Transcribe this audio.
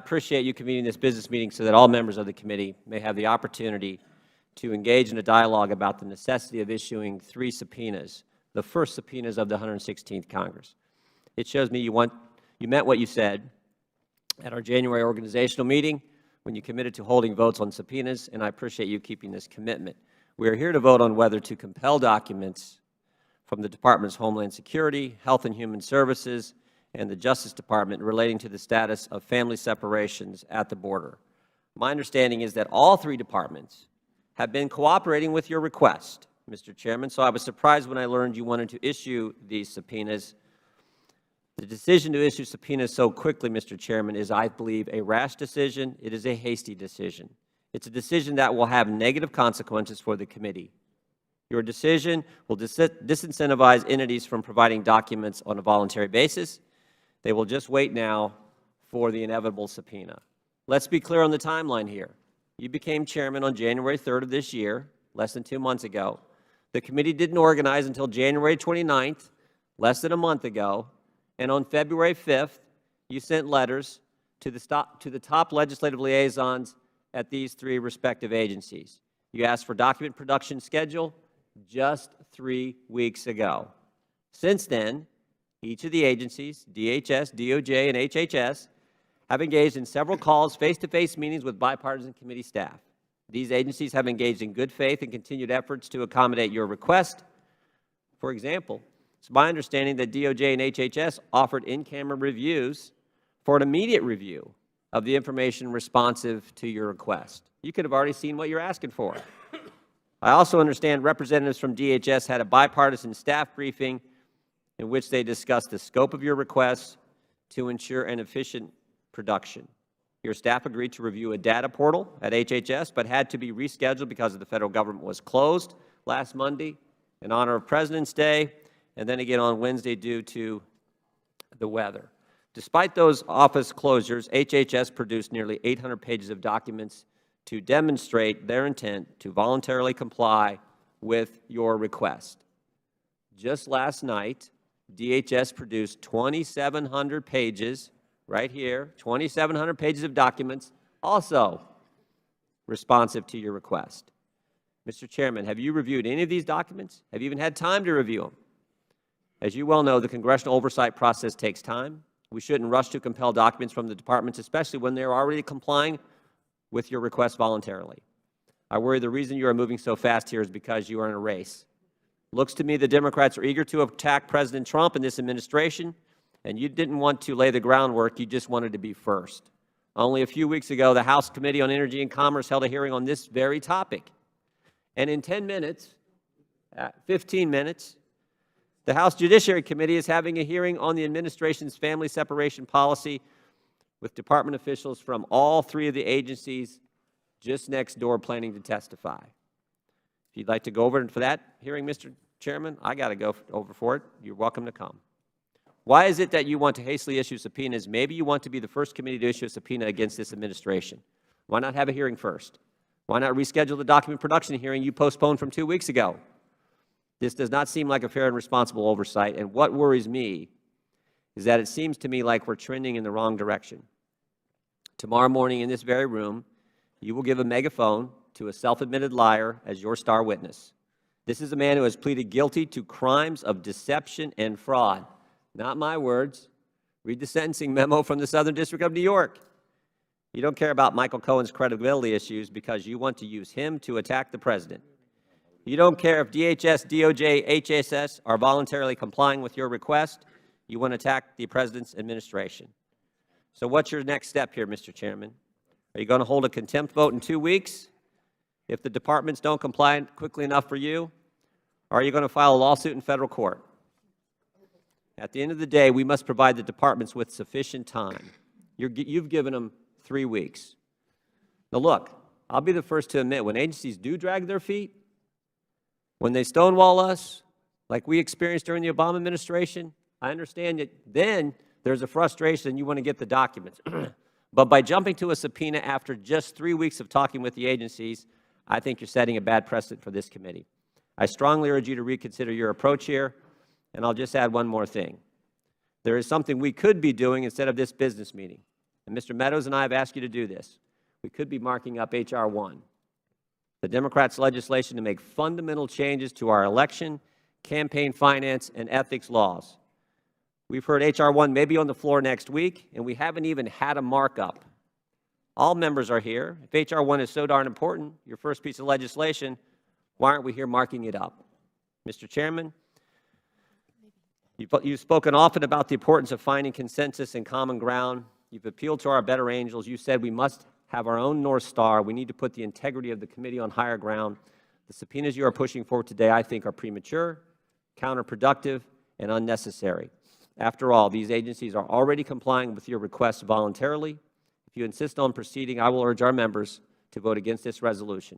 appreciate you convening this business meeting so that all members of the committee may have the opportunity to engage in a dialogue about the necessity of issuing 3 subpoenas, the first subpoenas of the 116th Congress. It shows me you meant what you said at our January organizational meeting when you committed to holding votes on subpoenas, and I appreciate you keeping this commitment. We are here to vote on whether to compel documents from the Department's Homeland Security, Health and Human Services, and the Justice Department relating to the status of family separations at the border. My understanding is that all 3 departments have been cooperating with your request, Mr. Chairman, so I was surprised when I learned you wanted to issue these subpoenas. The decision to issue subpoenas so quickly, Mr. Chairman, is, I believe, a rash decision. It is a hasty decision. It's a decision that will have negative consequences for the committee. Your decision will disincentivize entities from providing documents on a voluntary basis. They will just wait now for the inevitable subpoena. Let's be clear on the timeline here. You became chairman on January 3rd of this year, less than 2 months ago. The committee didn't organize until January 29th, less than a month ago. And on February 5th, you sent letters to the top legislative liaisons at these 3 respective agencies. You asked for document production schedule just 3 weeks ago. Since then, each of the agencies, DHS, DOJ, and HHS, have engaged in several calls, face-to-face meetings with bipartisan committee staff. These agencies have engaged in good faith and continued efforts to accommodate your request. For example, it's my understanding that DOJ and HHS offered in-camera reviews for an immediate review of the information responsive to your request. You could have already seen what you're asking for. I also understand representatives from DHS had a bipartisan staff briefing in which they discussed the scope of your request to ensure an efficient production. Your staff agreed to review a data portal at HHS, but had to be rescheduled because the Federal Government was closed last Monday in honor of President's Day, and then again on Wednesday due to the weather. Despite those office closures, HHS produced nearly 800 pages of documents to demonstrate their intent to voluntarily comply with your request. Just last night, DHS produced 2,700 pages, right here, 2,700 pages of documents, also responsive to your request. Mr. Chairman, have you reviewed any of these documents? Have you even had time to review them? As you well know, the congressional oversight process takes time. We shouldn't rush to compel documents from the departments, especially when they're already complying with your request voluntarily. I worry the reason you are moving so fast here is because you are in a race. Looks to me the Democrats are eager to attack President Trump and this administration, and you didn't want to lay the groundwork. You just wanted to be first. Only a few weeks ago, the House Committee on Energy and Commerce held a hearing on this very topic. And in 10 minutes, 15 minutes, the House Judiciary Committee is having a hearing on the administration's family separation policy with department officials from all 3 of the agencies just next door planning to testify. If you'd like to go over for that hearing, Mr. Chairman, I got to go over for it. You're welcome to come. Why is it that you want to hastily issue subpoenas? Maybe you want to be the first committee to issue a subpoena against this administration. Why not have a hearing first? Why not reschedule the document production hearing you postponed from 2 weeks ago? This does not seem like a fair and responsible oversight, and what worries me is that it seems to me like we're trending in the wrong direction. Tomorrow morning in this very room, you will give a megaphone to a self-admitted liar as your star witness. This is a man who has pleaded guilty to crimes of deception and fraud. Not my words. Read the sentencing memo from the Southern District of New York. You don't care about Michael Cohen's credibility issues because you want to use him to attack the President. You don't care if DHS, DOJ, HHS are voluntarily complying with your request. You want to attack the President's administration. So what's your next step here, Mr. Chairman? Are you going to hold a contempt vote in 2 weeks if the departments don't comply quickly enough for you? Or are you going to file a lawsuit in federal court? At the end of the day, we must provide the departments with sufficient time. You've given them 3 weeks. Now look, I'll be the first to admit when agencies do drag their feet, when they stonewall us, like we experienced during the Obama administration, I understand that then there's a frustration and you want to get the documents. But by jumping to a subpoena after just 3 weeks of talking with the agencies, I think you're setting a bad precedent for this committee. I strongly urge you to reconsider your approach here, and I'll just add one more thing. There is something we could be doing instead of this business meeting. and Mr. Meadows and I have asked you to do this, we could be marking up H.R. 1, the Democrats' legislation to make fundamental changes to our election, campaign finance, and ethics laws. We've heard H.R. 1 may be on the floor next week, and we haven't even had a markup. All members are here. If H.R. 1 is so darn important, your first piece of legislation, why aren't we here marking it up? Mr. Chairman, you've spoken often about the importance of finding consensus and common ground. You've appealed to our better angels. You said we must have our own North Star. We need to put the integrity of the committee on higher ground. The subpoenas you are pushing forward today, I think, are premature, counterproductive, and unnecessary. After all, these agencies are already complying with your requests voluntarily. If you insist on proceeding, I will urge our members to vote against this resolution.